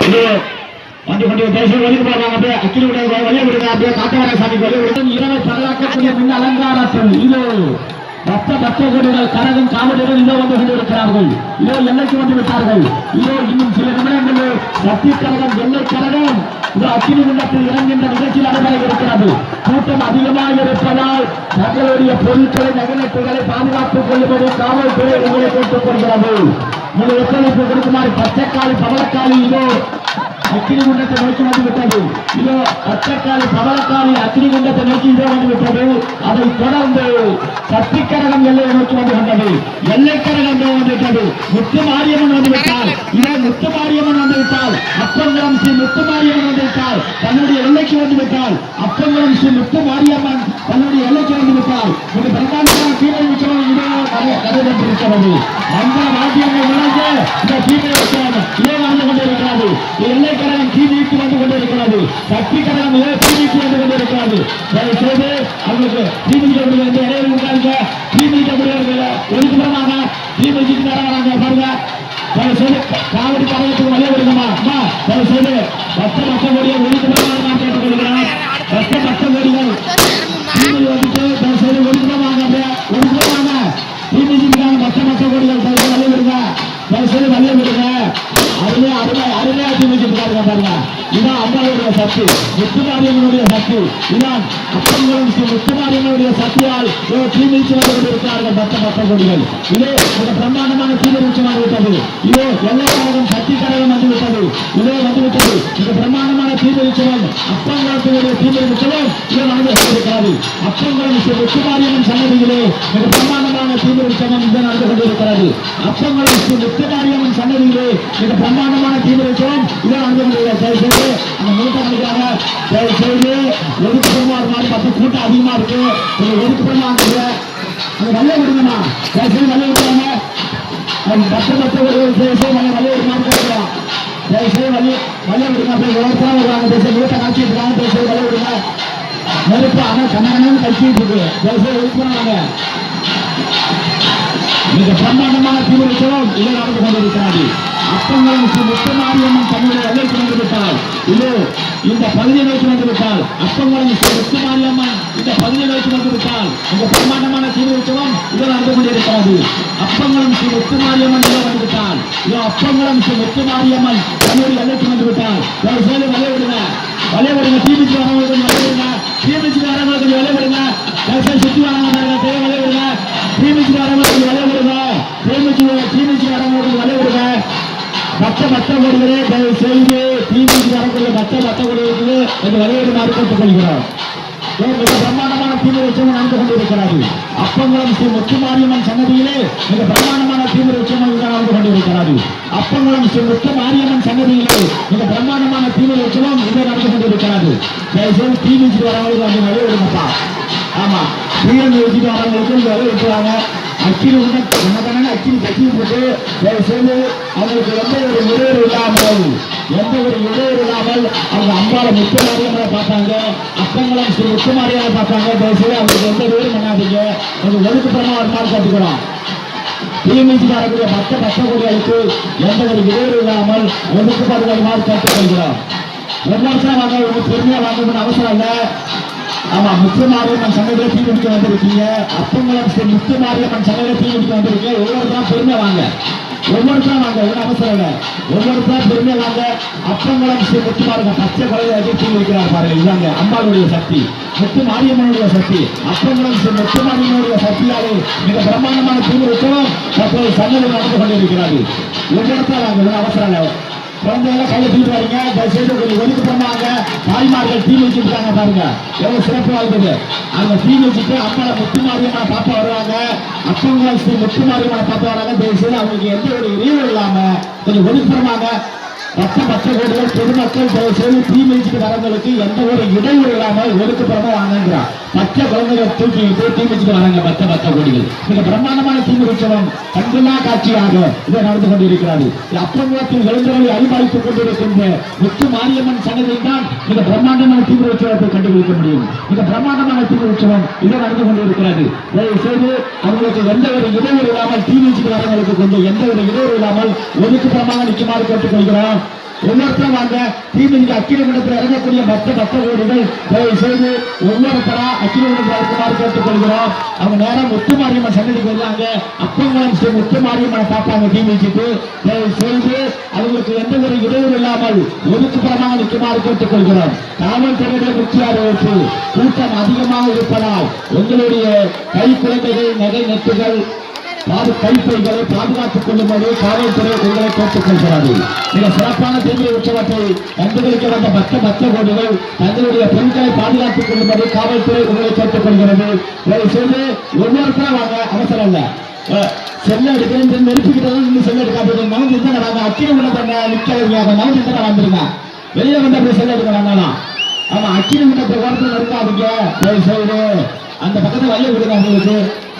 இது வந்து கொண்டு பேசி ஒதுக்கு போடுறாங்க. அப்படியே அக்கிரி விட வழியை விடுங்க. அப்படியே காட்டவர சாமிக்கு வழி விடுங்க. இரவை பகலாக்கக்கூடிய மின் அலங்காரத்தில் இது பத்த கோடிகள் கரகம் காவலர்கள் இதோ வந்து கொண்டிருக்கிறார்கள். இதோ எல்லைக்கு வந்து விட்டார்கள். இதோ இன்னும் சில நிமிடங்களில் சக்தி கழகம் எல்லை கழகம் இதோ அக்கினி குண்டத்தில் இறங்குகின்ற நிகழ்ச்சியில் நடைபெற இருக்கிறது. கூட்டம் அதிகமாக இருப்பதால் தங்களுடைய பொருட்களை நகனத்துகளை பாதுகாத்துக் கொள்ளும்படி காவல்துறை உங்களை கேட்டுக் கொள்கிறது. நீங்கள் ஒத்துழைப்பு கொடுக்குமாறு பச்சைக்காலி பவளக்காலி இதோ அக்கினி குண்டத்தை நோக்கி வந்து விட்டது. இதோ பச்சைக்காலி பவளக்காலி அக்கினி குண்டத்தை நோக்கி இதோ வந்து விட்டது. அதை தொடர்ந்து சக்தி கரகம் எல்லையை நோக்கி வந்து கொண்டது. எல்லை கரகம் வந்து விட்டது. முத்து மாரியம்மன் வந்து விட்டால் இதோ முத்து மாரியம்மன் வந்து விட்டால் அப்பங்குளம் ஸ்ரீ முத்து மாரியம்மன் வந்து விட்டால் தன்னுடைய எல்லைக்கு வந்து விட்டால் அப்பங்குளம் ஸ்ரீ முத்து மாரியம்மன் தன்னுடைய எல்லைக்கு வந்து விட்டால் ஒரு பிரதானமான தீமை உற்சவம் இதோ நடைபெற்றிருக்கிறது. அந்த வாத்தியங்கள் விளங்க இந்த தீமை உற்சவம் இதோ நடந்து கொண்டிருக்கிறது. எல்லை கரகம் தீமைக்கு வந்து கொண்டிருக்கிறது. சக்தி கரகம் தீமைக்கு வந்து கொண்டிருக்கிறது. செய்து அவங்களுக்கு தீமிக்க முடியாது இடையில இருக்காங்க. தீமிக்க முடியாது ஒதுக்குறமாக தீமிக்கு வராங்க பாருங்க. செய்து காவடி கரகத்துக்கு வழிய விடுங்கம்மா. செய்து மற்ற கோடியை ஒதுக்குறமாக நான் கேட்டுக்கொள்கிறேன். மற்ற கோடிகள் தீமை வந்துட்டு செய்து ஒதுக்குறமாக ஒதுக்குறமாக தீமிக்காக மற்ற கோடிகள் வழிய விடுங்க. செய்து வழிய விடுங்க. அருமையா தீமிச்சிருக்காருங்க பாருங்க. இதான் அம்மாவுடைய சக்தி, முத்துமாரியம்மனுடைய சக்தி. இதான் அப்பங்களும் முத்துமாரியம்மனுடைய சக்தியால் தீமிச்சு வந்து கொண்டிருக்கிறார்கள் மற்ற கொடிகள். இதே மிக பிரம்மாண்டமான தீவிரமாக விட்டது. இதோ எல்லை கழகம் சக்தி கழகம் வந்து விட்டது. இதோ வந்து விட்டது. மிக பிரம்மாண்டமான தீவிரம் அப்பங்களுடைய தீவிரம் இதோ நடந்து கொண்டிருக்கிறது. அப்பங்களும் முத்துமாரியம்மன் சன்னதியிலே மிக பிரம்மாண்டமான தீவிரம் இதோ நடந்து கொண்டிருக்கிறது. அப்பங்களும் முத்துமாரியம்மன் சன்னதியிலே மிக பிரம்மாண்டமான தீவிரம் இதோ நடந்து கொண்டிருக்கிறது. அந்த மூட்டங்களுக்காக செய்து ஒதுக்குப்புறமா இருந்தாலும் பத்து கூட்டம் அதிகமா இருக்கு. ஒதுக்குப்புறமா இருக்குது. அந்த வழியை விடுங்கம்மா. செய்து வழியை விடுறாங்க. பத்து வழியை விடுமான்னு கேட்கிறோம். செய்து வழியை விடுங்க. அப்படி ஒவ்வொருத்தரும் வருவாங்க. பேச மூட்டை காய்ச்சிட்டு இருக்காங்க. பேச வழியை விடுங்க. நெருப்பு ஆனால் கண்ணகன்னு கழிச்சிட்டு இருக்கு. செய்து ஒதுக்குறாங்க. மிக பிரம்மாண்டமான தீவிரம் இதை நடந்து கொண்டிருக்கிறது. அப்பங்களும் முத்துமாரியம்மன் தன்னுடைய எல்லைக்கு வந்து விட்டால் இதோ இந்த பகுதியை நோக்கி வந்து விட்டால் அப்பங்களும் முத்துமாரியம்மன் இந்த பகுதியை நோக்கி வந்து விட்டால் இந்த பிரம்மாண்டமான தீவிரம் இதோ நடந்து கொண்டிருக்கிறது. அப்பங்களும் முத்துமாரியம்மன் இதோ வந்து விட்டால் இதோ அப்பங்களும் முத்துமாரியம்மன் தன்னுடைய எல்லைக்கு வந்து விட்டால் சேர்ந்து வலைவிடுங்க. வலைவிடுங்க. தீமிச்சு வரவங்களுக்கு வலைவிடுங்க. தீமிச்சு வரவங்களுக்கு வலைவிடுங்க. சுற்றி வராங்க வலைவிடுங்க. தீமிச்சு வரவங்களுக்கு வலைவிடுங்க. தீமிச்சு வரவங்களுக்கு வலைவிடுங்க. மற்ற கோடிகளே தயவு செய்து தீமிக்கு வரக்கூடிய மற்ற கோடிகளுக்கு என்று வரையிடுமாறு கேட்டுக்கொள்கிறோம். மிக பிரம்மாண்டமான தீவிரம் நடந்து கொண்டிருக்கிறது. அப்பங்குளம் ஸ்ரீ முத்துமாரியம்மன் சன்னதியிலே மிக பிரம்மாண்டமான தீவிரம் நடந்து கொண்டிருக்கிறது. அப்பங்குளம் ஸ்ரீ முத்துமாரியம்மன் சன்னதியிலே மிக பிரம்மாண்டமான தீவிரம் இதை நடந்து கொண்டிருக்கிறது. தயவுசெய்து தீமிக்கு வரவங்களுக்கு அந்த வரையிடுங்கப்பா. ஆமா, தீவிரம் வச்சுட்டு வரவங்களுக்கு வரை இருக்கிறாங்க. அக்கினி உடனே அக்கினி கட்டி போட்டு சேர்ந்து அவங்களுக்கு எந்த ஒரு இடையூறு இல்லாமல் அவங்க அம்பாவை முத்துமாரியம்மனை பார்த்தாங்க. அப்பங்களும் ஸ்ரீ முத்துமாரியம்மனை பார்த்தாங்க. தயவுசெய்து அவங்களுக்கு எந்த இடையூறு பண்ணாதீங்க. கொஞ்சம் ஒதுக்குப்புறமா வருமாறு கற்றுக்கிறோம். தீமிக்கு வரக்கூடிய மற்ற கோடிகளுக்கு எந்த ஒரு இடையூறு இல்லாமல் ஒதுக்குப்பாடு வருமாறு கேட்டுக்கொள்கிறோம். ஒவ்வொருத்தரும் வாங்க, உங்களுக்கு பெருமையாக வாங்கணும்னு அவசரம் இல்லை. ஆமா, முத்துமாரியம்மன் சன்னதியை தீமிக்க வந்திருக்கீங்க. அப்பங்களும் ஸ்ரீ முத்துமாரியம்மன் சன்னதியை தீமிக்க வந்திருக்கீங்க. ஒவ்வொருத்தரும் பெருமை வாங்க. ஒவ்வொருத்தரும் வாங்க. ஒரு அவசரம் இல்லை. ஒவ்வொருத்தரும் பெருமை வாங்க. அப்பங்களும் ஸ்ரீ முத்துமாரியம்மன் பச்சை குழந்தை தீ வைக்கிறார் பாருங்க. இதுதாங்க அம்பாளுடைய சக்தி, முத்துமாரியம்மனுடைய சக்தி. அப்பங்களும் ஸ்ரீ முத்துமாரியம்மனுடைய சக்தியாலே மிக பிரம்மாண்டமான தீவிரம் தற்போது சன்னதி நடந்து கொண்டிருக்கிறது. ஒவ்வொருத்தரும் வாங்க. ஒரு அவசரம் இல்லை. குழந்தைகளை கையை தூக்கி வரீங்க. தயவுசெய்து கொஞ்சம் ஒதுக்கு போனாங்க. தாய்மார்கள் தீ வச்சுருக்காங்க பாருங்க. எவ்வளவு சிறப்பு வாழ்ந்தது. அந்த தீ வச்சுட்டு அம்மாவை முத்துமாரியம்மனை பார்த்து வருவாங்க. அப்பங்களும் ஸ்ரீ முத்துமாரியம்மனை பார்த்து வராங்க. தயவுசெய்து அவங்களுக்கு எந்த ஒரு இடையூறு இல்லாம கொஞ்சம் ஒதுக்குறமாக மற்ற கோடிகள் பொதுமக்கள் தயவுசெய்து தீ வச்சுட்டு வரவங்களுக்கு எந்த ஒரு இடையூறு இல்லாமல் ஒதுக்குப்புறமா வாங்குகிறார். பச்சை குழந்தைகள் தூக்கிட்டு தீ வச்சுட்டு வராங்க. மற்ற கோடிகள் மிக பிரம்மாண்டமான தீ உற்சவம் கண்கொள்ளா காட்சியாக இதை நடந்து கொண்டிருக்கிறது. அப்பங்குளத்தில் இளைஞர்களை அழிபாய்த்துக் கொண்டிருக்கின்ற முத்துமாரியம்மன் சன்னதியில் தான் மிக பிரம்மாண்டமான தீ உற்சவத்தை கண்டுபிடிக்க முடியும். மிக பிரம்மாண்டமான தீ உற்சவம் இதை நடந்து கொண்டிருக்கிறது. தயவுசெய்து அவங்களுக்கு எந்த ஒரு இடையூறு இல்லாமல் தீ வச்சுட்டு வரவங்களுக்கு கொஞ்சம் எந்த ஒரு இடையூறு இல்லாமல் ஒதுக்குப்புறமாக நிற்குமாறு கேட்டுக்கொள்கிறோம். ஒவ்வொருத்தரும் வாங்க. தீமிதிக்கு அக்கிரமணத்தில் இறங்கக்கூடிய மற்ற கோடிகள் தயவு செய்து ஒவ்வொருத்தரா அக்கிரமணத்தில் இருக்குமாறு கேட்டுக்கொள்கிறோம். அவங்க நேரம் முத்துமாரியம்மன் சன்னதிக்கு வருவாங்க. அப்பங்களும் ஸ்ரீ முத்துமாரியம்மனை பார்ப்பாங்க. தீமிதிக்கு தயவு செய்து அவங்களுக்கு எந்த ஒரு இடையூறு இல்லாமல் ஒதுக்குப்புறமாக நிற்குமாறு கேட்டுக்கொள்கிறோம். காவல்துறையிலே முக்கிய அறிவிப்பு, கூட்டம் அதிகமாக இருப்பதால் உங்களுடைய கை குழந்தைகள் நகை நெட்டுகள் கைப்பைகளை பாதுகாத்துக் கொள்ளும்படி காவல்துறை உங்களை கேட்டுக் கொள்கிறது. மிக சிறப்பான தீவிர உற்சவத்தை கண்டுகளிக்க வந்த பக்த கோடிகள் தங்களுடைய பொருட்களை பாதுகாத்துக் கொள்ளும்படி காவல்துறை உங்களை கேட்டுக் கொள்கிறது. செய்து ஒவ்வொருத்தரும் வாங்க, அவசரம் இல்ல. செல்ல எடுக்கிறேன் நெருப்பிக்கிட்டதான் நீங்க செல்ல எடுக்காது. நவந்து இருந்தா வாங்க. அக்கிரம் உள்ள பண்ண நிற்காதீங்க. நவந்து இருந்தா வந்துருங்க. வெளியே வந்து அப்படி செல்ல எடுக்க வேண்டாம். ஆமா, அக்கிரம் உள்ள ஓரத்தில் இருக்காதீங்க. செய்து அந்த பக்கத்தில் வழிய விடுங்க. உங்களுக்கு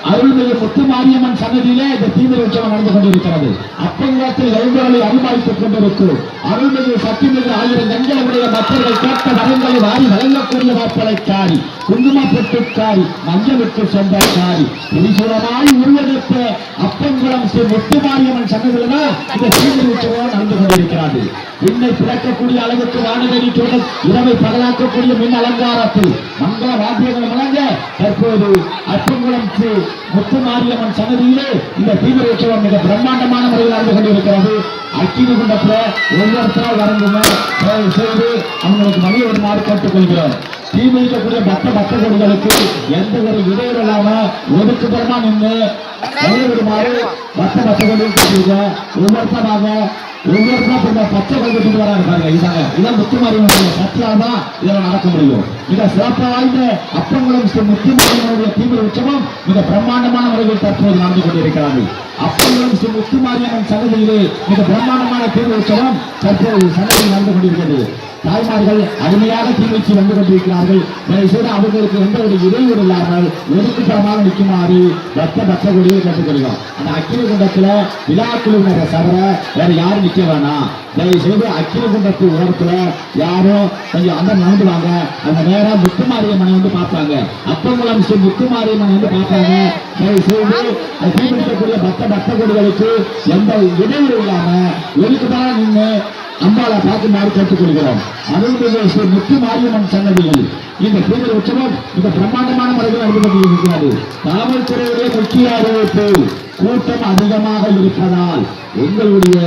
அருள்மிகு முத்துமாரியம்மன் சன்னதியிலே இந்த தீவிர உற்சவம் நடந்து கொண்டிருக்கிறது. அப்பங்கத்தில் எழுந்தவர்களை அனுமதித்துக் கொண்டிருக்கும் அருள்மிகு சக்திமிகு 1000 கண்களுடைய பக்தர்கள் கேட்ட வரங்களை வாரி வழங்கக்கூடிய வாப்பலைக்காரி, குங்குமப்பொட்டுக்காரி, மஞ்சளுக்கு சொந்தக்காரி, புரிசுரமாய் உருவெடுத்த அப்பங்குளம் ஸ்ரீ முத்துமாரியம்மன் சன்னதியில இந்த தீவிர உற்சவம் நடந்து கொண்டிருக்கிறது. விண்ணை பிறக்கக்கூடிய அளவுக்கு வானவெளித்துடன் இரவை பகலாக்கக்கூடிய மின் அலங்காரத்தில் மங்கள வாத்தியங்கள் வழங்க தற்போது அப்பங்குளம் ஸ்ரீ முத்துமாரியம்மன் சன்னதியிலே இந்த தீவிர உற்சவம் மிக பிரம்மாண்டமான முறையில் நடந்து கொண்டிருக்கிறது. அக்கினி குண்டத்துல ஒவ்வொருத்தரால் வரங்குங்க. செய்து அவங்களுக்கு மணிய வருமாறு கேட்டுக்கொள்கிறோம். தீமிதிக்கக்கூடிய பக்த கோடிகளுக்கு எந்த ஒரு இடையூறு இல்லாம ஒதுக்குப்புறமா நின்று வருமாறு பக்த கோடிகள் கேட்டுருக்க. ஒவ்வொருத்தராக ஒவ்வொருத்தரும் பச்சை கல்விட்டு வராங்க பாருங்க. இதான் முத்துமாரியம்மனுடைய சத்தியால்தான் இதெல்லாம் நடக்க முடியும். மிக சிறப்பாக வாய்ந்த அப்பங்குளம் ஸ்ரீ முத்துமாரியம்மனுடைய தீவிர உற்சவம் மிக பிரம்மாண்டமான முறையில் தற்போது நடந்து கொண்டிருக்கிறது. அப்பங்குளம் ஸ்ரீ முத்துமாரியம்மன் சன்னதியிலே மிக பிரம்மாண்டமான தீவிர உற்சவம் தற்போது சன்னதியில் நடந்து கொண்டிருக்கிறது. தாய்மார்கள் அருமையாக தீமைக்கு வந்து கொண்டிருக்கிறார்கள். செய்து அவர்களுக்கு எந்த ஒரு இடையூறு இல்லாமல் ஒதுக்குப்புறமாக நிற்குமாறு பக்த கொடியை கேட்டுக்கொள்கிறோம். அந்த அக்கினி குண்டத்துல விழாக்குழுவினரை தவிர வேற யாரும் நிற்க வேணாம். தயவு செய்து அக்கினி குண்டத்து உரத்துல யாரும் கொஞ்சம் அந்த நடந்துவாங்க. அந்த நேரம் முத்துமாரியம்மனை வந்து பார்ப்பாங்க. அப்பங்குளம் ஸ்ரீ முத்துமாரியம்மனை வந்து பார்ப்பாங்க. தயவு செய்து தீமிதிக்கக்கூடிய பக்த கொடிகளுக்கு எந்த இடையூறு இல்லாம ஒதுக்குதான் நின்று அம்பாளை பார்க்குமாறு கேட்டுக்கொள்கிறோம். அருள்மிகு ஸ்ரீ முத்துமாரியம்மன் சன்னதியில் இந்த தீவிர உற்சவம் மிக பிரம்மாண்டமான முறையில் நடந்து கொண்டிருக்கிறது. காவல்துறையுடைய முக்கிய அறிவிப்பு, கூட்டம் அதிகமாக இருப்பதால் உங்களுடைய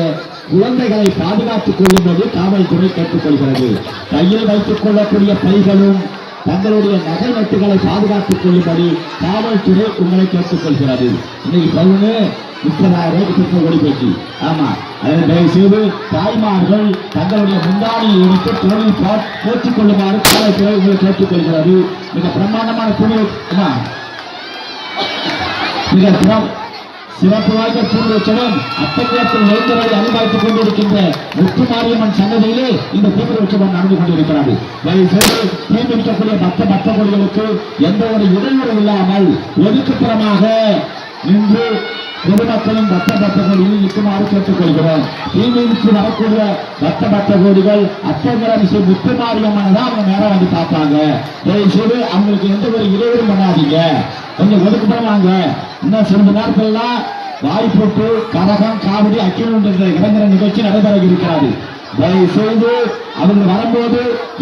குழந்தைகளை பாதுகாத்துக் கொள்ளும்போது காவல்துறை கேட்டுக்கொள்கிறது. கையில் வைத்துக் கொள்ளக்கூடிய பைகளும் தங்களுடைய நகை நட்டுகளை பாதுகாத்துக் கொள்ளும்படி காவல்துறை உங்களை கேட்டுக்கொள்கிறது. இன்னைக்கு பவுனு 30,000 ஓடி போச்சு. ஆமா, தயவு செய்து தாய்மார்கள் தங்களுடைய முந்தானியை எடுத்து தோழில் போற்றிக் கொள்ளுமாறு காவல்துறை உங்களை கேட்டுக்கொள்கிறது. மிக பிரம்மாண்டமான மிக சிறப்பு வாய்ந்த தீவிர உற்சவம் அப்பங்குளத்தில் எழுந்தவரை அனுமதித்துக் கொண்டிருக்கின்ற முத்துமாரியம்மன் சன்னதியிலே இந்த தீவிர உற்சவம் நடந்து கொண்டிருக்கிறது. தயவு செய்து தீர்மிக்கக்கூடிய பக்த கோடிகளுக்கு எந்த ஒரு இடையூறு இல்லாமல் ஒதுக்குப்புறமாக நின்று பொதுமக்களும் பக்த கோடிகளில் நிற்குமாறு கேட்டுக்கொள்கிறோம். தீமிதிக்கு வரக்கூடிய பக்த கோடிகள் அப்பங்குளம் ஸ்ரீ முத்துமாரியம்மனை தான் அவங்க நேரம் வந்து பார்ப்பாங்க. தயவு செய்து அவங்களுக்கு எந்த ஒரு இடையூறு பண்ணாதீங்க. கொஞ்சம் ஒதுக்குப்புறமாங்க. இன்னும் சிறிது நாட்கள்லாம் வாய்ப்போட்டு கரகம் காவடி அக்கினி இளைஞர நிகழ்ச்சி நடைபெற இருக்கிறது. தயவு செய்து அவங்க வரும்போது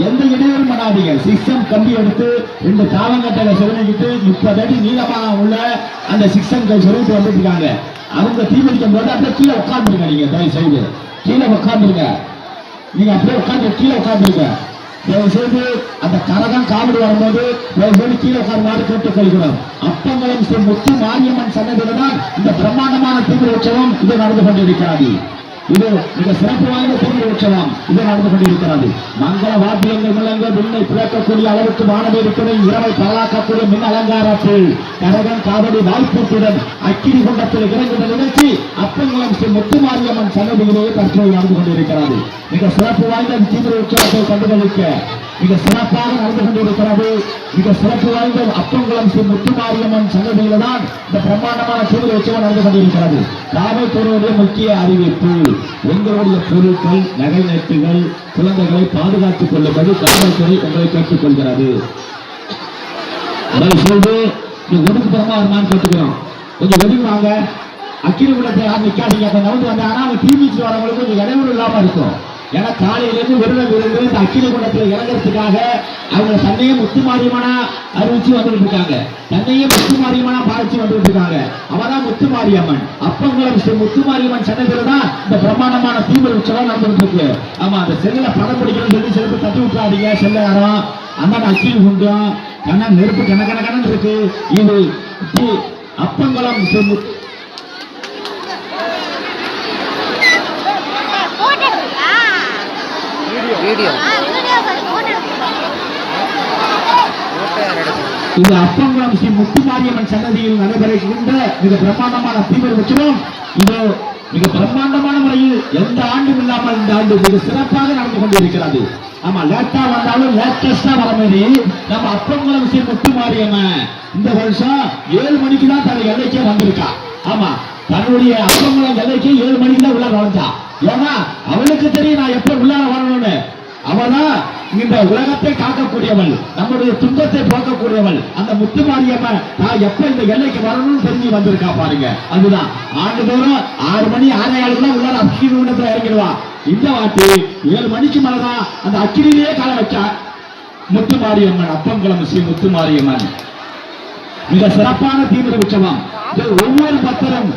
எந்த இடையூறும் பண்ணாதீங்க. சிக்ஷன் கம்பி எடுத்து 2 தாவங்கட்டையில சொருகிட்டு 30 அடி நீளமாக உள்ள அந்த சிக்ஷன் சொருகிட்டு வந்துட்டு இருக்காங்க. அவங்க தீமிதிக்கும் போது அப்படியே கீழே உட்காந்துருங்க. நீங்க தயவு செய்து கீழே உட்காந்துருங்க. நீங்க அப்படியே உட்காந்து கீழே உட்காந்துருங்க. தயவு செய்து அந்த கரகம் காவடி வரும்போது தயவு செய்து கீழே உட்காருமாறு கேட்டுக்கொள்கிறோம். அப்பங்குளம் ஸ்ரீ முத்துமாரியம்மன் சன்னதியில தான் இந்த பிரம்மாண்டமான தீவிர உற்சவம் இது நடந்து கொண்டிருக்கிறது. இது மிக சிறப்பு வாய்ந்த தீவிர உற்சவம் இது நடந்து கொண்டிருக்கிறது. மங்கள வாத்தியங்கள் முழங்க விண்ணை பிளக்கக்கூடிய அளவுக்கு வானவேடிக்கை இரவை பகலாக்கக்கூடிய மின் அலங்காரத்தில் கரகம் காவடி வாய்ப்பூட்டுடன் அக்கினி குண்டத்தில் இறங்குகிற நிகழ்ச்சி அப்பங்குளம் ஸ்ரீ முத்துமாரியம்மன் சன்னதியிலேயே தற்போது நடந்து கொண்டிருக்கிறது. மிக சிறப்பு வாய்ந்த தீவிர உற்சவத்தை கண்டுகளிக்க மிக சிறப்பாக நடந்து கொண்டிருக்கிறது. மிக சிறப்பு வாய்ந்த அப்பங்குளம் ஸ்ரீ முத்துமாரியம்மன் சன்னதியில தான் இந்த பிரம்மாண்டமான தீவிர உற்சவம் நடந்து கொண்டிருக்கிறது. காவல்துறையுடைய முக்கிய அறிவிப்பு, உங்களுடைய பொருட்கள் நகை நட்டுகள் குழந்தைகளை பாதுகாத்துக் கொள்ளும்படி காவல்துறை உங்களை கேட்டுக் கொள்கிறது. ஒதுக்குப்புறமா வருமானு கேட்டுக்கிறோம். கொஞ்சம் ஒதுக்குவாங்க. அக்கினி குண்டத்தை யாரும் நிக்காதீங்க. நவுந்து வந்தாங்கன்னா அவங்க தீமிச்சு வரவங்களுக்கு கொஞ்சம் இடையூறு இல்லாம இருக்கும். ஏன்னா காலையிலிருந்து விரதம் இருந்து இந்த அக்கினி குண்டத்தில் இறங்குறதுக்காக அவங்க தன்னையே முத்துமாரியம்மனா அறிவிச்சு வந்துட்டு இருக்காங்க. தன்னையே முத்துமாரியம்மனா பாதிச்சு வந்துட்டு இருக்காங்க. அவதான் முத்துமாரியம்மன். அப்பங்குளம் ஸ்ரீ முத்துமாரியம்மன் சன்னதியில தான் இந்த பிரம்மாண்டமான தீவிர உற்சவம் நடந்துட்டு இருக்கு. ஆமா, அந்த செல்ல படம் பிடிக்கணும்னு சொல்லி சிலப்பு தட்டி விட்டுறாதீங்க. செல்ல யாரும் அந்த அக்கினி குண்டம் கண்ண நெருப்பு கணக்கணக்கணன்னு இருக்கு. இது அப்பங்குளம் ஸ்ரீ இந்த அப்பங்குளம் ஸ்ரீ முத்துமாரியம்மன் சன்னதியில் நடைபெறுகின்ற மிக பிரம்மாண்டமான தீவிர உற்சவம் இது மிக பிரம்மாண்டமான முறையில் எந்த ஆண்டும் இல்லாமல் இந்த ஆண்டு மிக சிறப்பாக நடந்து கொண்டிருக்கிறது. ஆமா, லேட்டா வந்தாலும் லேட்டஸ்டா வர மாதிரி நம்ம அப்பங்குளம் ஸ்ரீ முத்துமாரியம்மன் இந்த வருஷம் 7 மணிக்கு தான் தன் எல்லைக்கே வந்திருக்கா. ஆமா, தன்னுடைய அப்பங்குளம் எல்லைக்கு 7 மணிக்கு தான் உள்ள நுழைஞ்சா. ஏன்னா அவளுக்கு தெரியும் நான் எப்ப உள்ள வரணும்னு. அவதான் இந்த உலகத்தை காக்கக்கூடியவள், நம்முடைய துன்பத்தை போக்கக்கூடியவள். அந்த முத்துமாரியம்மன் நான் எப்ப இந்த எல்லைக்கு வரணும்னு தெரிஞ்சு வந்திருக்கா பாருங்க. அதுதான் ஆண்டுதோறும் 6 மணி 6:15 உள்ள அக்கினி குண்டத்துல இறங்கிடுவா. இந்த வாட்டி 7 மணிக்கு மேலதான் அந்த அக்கினிலேயே கால வச்சா முத்துமாரியம்மன். அப்பங்குளம் ஸ்ரீ முத்துமாரியம்மன் மிக சிறப்பான தீவிர உற்சவம். ஒவ்வொரு பக்தரும்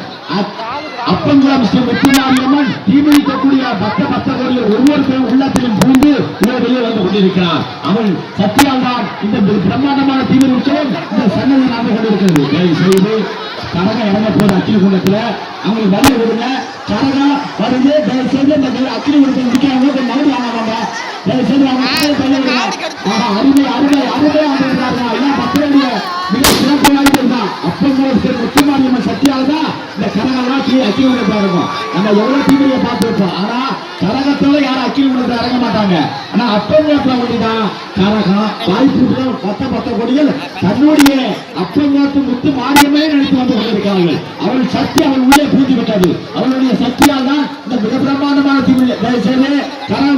அப்பங்குளம் ஸ்ரீ முத்துமாரியம்மன் தீமிதிக்கக்கூடிய பக்தர்களுடைய ஒவ்வொரு உள்ளத்திலும் பூந்து வெளியே வந்து கொண்டிருக்கிறார். அவள் சத்தியால் தான் இந்த பிரம்மாண்டமான தீவிர உற்சவம் இந்த சன்னதி நடந்து கொண்டிருக்கிறது. செய்து கரகம் இறங்க போது அக்கினி குண்டத்துல அவங்களுக்கு வழி விடுங்க. கரகம் வருது, தயவு செய்து இந்த அக்கினி குண்டத்தில் நிற்கிறவங்க மறுபடி வாங்க. தயவு செய்து அவங்க அருமை அருமை அருமை ஆகிறார்கள். எல்லாம் பக்தருடைய மிக சிறப்பு வாய்ந்திருந்தான். அப்பங்குளம் ஸ்ரீ முத்துமாரியம்மன் சத்தியால் தான் இந்த கரகம்லாம் அக்கினி குண்டத்தில் இருக்கும். நம்ம எவ்வளவு தீவிரையை பார்த்துருப்போம். ஆனா கரகத்தோட யாரும் அக்கினி குண்டத்தில் இறங்க மாட்டாங்க. ஆனா அப்பங்குளத்துல ஒண்டிதான் கரகம் வாய்ப்பு பத்த கொடிகள் தன்னுடைய அப்பங்குளத்து முத்து மாரியமே நினைத்து வந்து கொண்டிருக்கிறார்கள். அவள் சக்தி அவள் உள்ளே பூஜை பெற்றது. அவளுடைய சக்தியால் தான் இந்த மிக பிரமாண்டமான தீவிர கரகம்